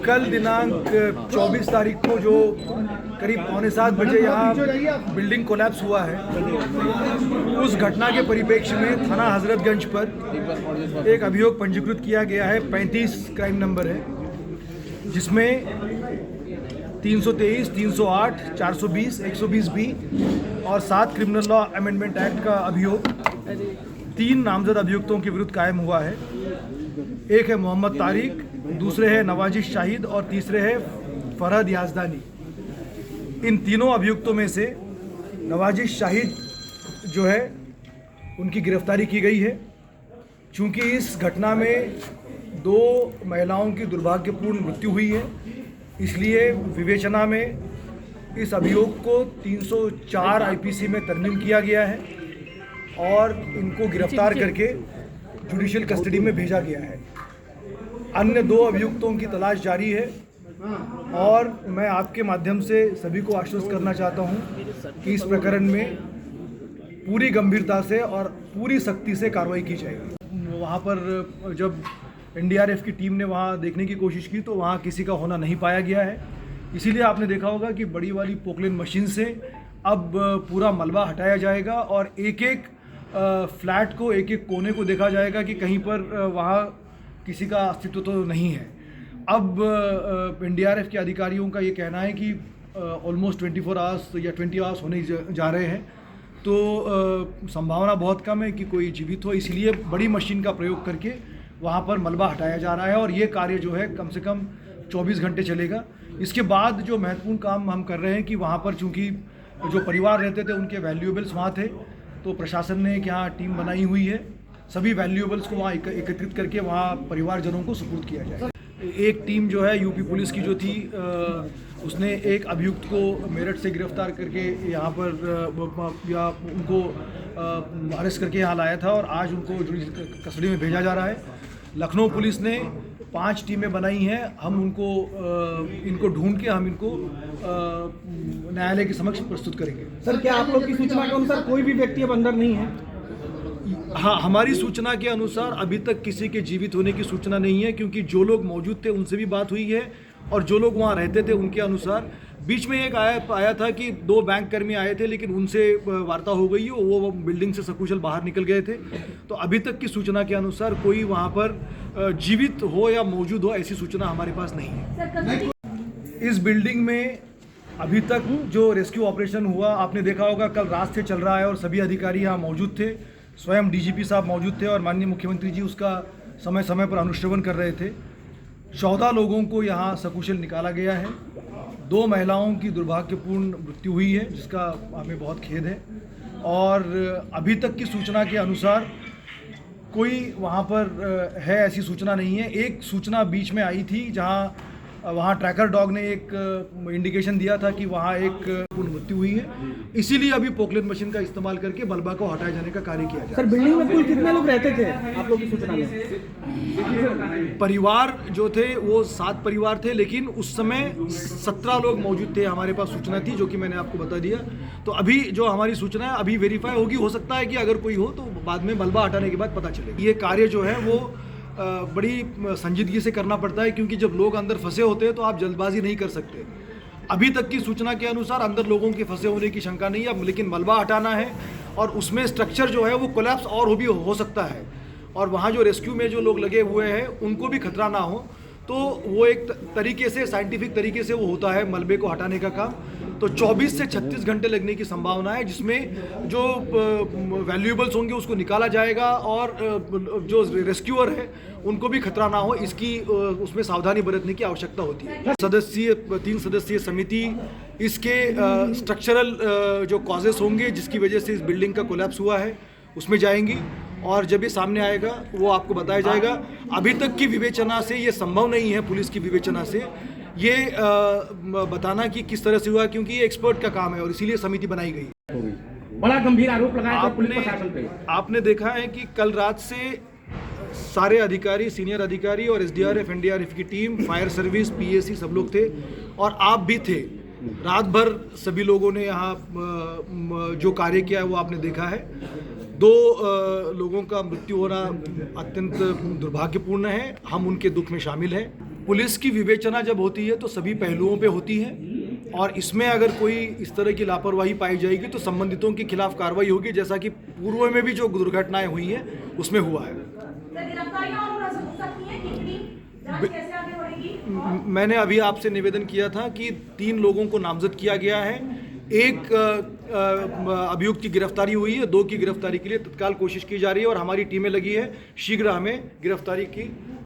कल दिनांक 24 तारीख को जो करीब 6:45 यहाँ बिल्डिंग कोलैप्स हुआ है, उस घटना के परिप्रेक्ष्य में थाना हजरतगंज पर एक अभियोग पंजीकृत किया गया है। 35 क्राइम नंबर है, जिसमें 323, 308, 420, 120B और 7 क्रिमिनल लॉ अमेंडमेंट एक्ट का अभियोग 3 नामजद अभियुक्तों के विरुद्ध कायम हुआ है। एक है मोहम्मद तारिक, दूसरे है नवाजिश शाहिद और तीसरे है फरहद याजदानी। इन तीनों अभियुक्तों में से नवाजिश शाहिद जो है उनकी गिरफ्तारी की गई है। चूँकि इस घटना में 2 महिलाओं की दुर्भाग्यपूर्ण मृत्यु हुई है, इसलिए विवेचना में इस अभियोग को 304 आईपीसी में तरमीम किया गया है और इनको गिरफ्तार करके जुडिशियल कस्टडी में भेजा गया है। अन्य 2 अभियुक्तों की तलाश जारी है और मैं आपके माध्यम से सभी को आश्वस्त करना चाहता हूं कि इस प्रकरण में पूरी गंभीरता से और पूरी सख्ती से कार्रवाई की जाएगी। वहां पर जब एनडीआरएफ की टीम ने वहां देखने की कोशिश की तो वहां किसी का होना नहीं पाया गया है। इसीलिए आपने देखा होगा कि बड़ी वाली पोकलेन मशीन से अब पूरा मलबा हटाया जाएगा और एक-एक फ्लैट को, एक-एक कोने को देखा जाएगा कि कहीं पर वहाँ किसी का अस्तित्व तो नहीं है। अब एनडीआरएफ के अधिकारियों का ये कहना है कि ऑलमोस्ट 24 आवर्स या 20 आवर्स होने जा रहे हैं, तो संभावना बहुत कम है कि कोई जीवित हो। इसलिए बड़ी मशीन का प्रयोग करके वहाँ पर मलबा हटाया जा रहा है और ये कार्य जो है कम से कम 24 घंटे चलेगा। इसके बाद जो महत्वपूर्ण काम हम कर रहे हैं कि वहाँ पर चूँकि जो परिवार रहते थे उनके वैल्यूएबल्स वहाँ थे, तो प्रशासन ने एक यहाँ टीम बनाई हुई है। सभी वैल्यूएबल्स को वहाँ एकत्रित करके वहाँ परिवारजनों को सुपुर्द किया जाए। एक टीम जो है यूपी पुलिस की जो थी, उसने एक अभियुक्त को मेरठ से गिरफ्तार करके यहाँ पर या उनको अरेस्ट करके यहाँ लाया था और आज उनको जुडिशियल कस्टडी में भेजा जा रहा है। लखनऊ पुलिस ने 5 टीमें बनाई हैं। हम इनको ढूंढ के हम इनको न्यायालय के समक्ष प्रस्तुत करेंगे। सर, क्या आप लोग की सूचना के अनुसार कोई भी व्यक्ति अब अंदर नहीं है? हाँ, हमारी सूचना के अनुसार अभी तक किसी के जीवित होने की सूचना नहीं है, क्योंकि जो लोग मौजूद थे उनसे भी बात हुई है और जो लोग वहाँ रहते थे उनके अनुसार बीच में एक आया था कि 2 बैंक कर्मी आए थे, लेकिन उनसे वार्ता हो गई है, वो बिल्डिंग से सकुशल बाहर निकल गए थे। तो अभी तक की सूचना के अनुसार कोई वहाँ पर जीवित हो या मौजूद हो ऐसी सूचना हमारे पास नहीं है। इस बिल्डिंग में अभी तक जो रेस्क्यू ऑपरेशन हुआ, आपने देखा होगा कल रात से चल रहा है और सभी अधिकारी यहाँ मौजूद थे। स्वयं डीजीपी साहब मौजूद थे और माननीय मुख्यमंत्री जी उसका समय समय पर अनुश्रवण कर रहे थे। 14 लोगों को यहाँ सकुशल निकाला गया है। 2 महिलाओं की दुर्भाग्यपूर्ण मृत्यु हुई है, जिसका हमें बहुत खेद है। और अभी तक की सूचना के अनुसार कोई वहाँ पर है ऐसी सूचना नहीं है। एक सूचना बीच में आई थी जहाँ वहाँ ट्रैकर डॉग ने एक इंडिकेशन दिया था कि वहाँ एक मृत्यु हुई है, इसीलिए अभी पोकलेन मशीन का इस्तेमाल करके मलबा को हटाए जाने का कार्य किया जाए। सर, बिल्डिंग में कुल कितने लोग रहते थे आप लोग की सूचना में? परिवार जो थे वो 7 परिवार थे, लेकिन उस समय 17 लोग मौजूद थे। हमारे पास सूचना थी जो कि मैंने आपको बता दिया। तो अभी जो हमारी सूचना है अभी वेरीफाई होगी, हो सकता है कि अगर कोई हो तो बाद में मलबा हटाने के बाद पता चलेगा। ये कार्य जो है वो बड़ी संजीदगी से करना पड़ता है, क्योंकि जब लोग अंदर फंसे होते हैं तो आप जल्दबाजी नहीं कर सकते। अभी तक की सूचना के अनुसार अंदर लोगों के फंसे होने की शंका नहीं है, लेकिन मलबा हटाना है और उसमें स्ट्रक्चर जो है वो कोलैप्स और भी हो सकता है और वहाँ जो रेस्क्यू में जो लोग लगे हुए हैं उनको भी खतरा ना हो। तो वो एक तरीके से साइंटिफिक तरीके से वो होता है मलबे को हटाने का काम। तो 24 से 36 घंटे लगने की संभावना है, जिसमें जो वैल्यूएबल्स होंगे उसको निकाला जाएगा और जो रेस्क्यूअर है उनको भी खतरा ना हो, इसकी उसमें सावधानी बरतने की आवश्यकता होती है। 3 सदस्यीय समिति इसके स्ट्रक्चरल जो कॉजेस होंगे जिसकी वजह से इस बिल्डिंग का कोलैप्स हुआ है उसमें जाएंगी और जब ये सामने आएगा वो आपको बताया जाएगा। अभी तक की विवेचना से ये संभव नहीं है, पुलिस की विवेचना से ये बताना कि किस तरह से हुआ, क्योंकि ये एक्सपर्ट का काम है और इसीलिए समिति बनाई गई। बड़ा गंभीर आरोप लगाया था पुलिस प्रशासन पे। आपने देखा है कि कल रात से सारे अधिकारी, सीनियर अधिकारी और एसडीआरएफ, एनडीआरएफ की टीम, फायर सर्विस, पीएसी सब लोग थे और आप भी थे। रात भर सभी लोगों ने यहाँ जो कार्य किया है वो आपने देखा है। 2 लोगों का मृत्यु होना अत्यंत दुर्भाग्यपूर्ण है, हम उनके दुख में शामिल हैं। पुलिस की विवेचना जब होती है तो सभी पहलुओं पे होती है, और इसमें अगर कोई इस तरह की लापरवाही पाई जाएगी तो संबंधितों के खिलाफ कार्रवाई होगी, जैसा कि पूर्व में भी जो दुर्घटनाएं हुई हैं उसमें हुआ है। मैंने अभी आपसे निवेदन किया था कि 3 लोगों को नामजद किया गया है, एक अभियुक्त की गिरफ्तारी हुई है, 2 की गिरफ्तारी के लिए तत्काल कोशिश की जा रही है और हमारी टीमें लगी है शीघ्र हमें गिरफ्तारी की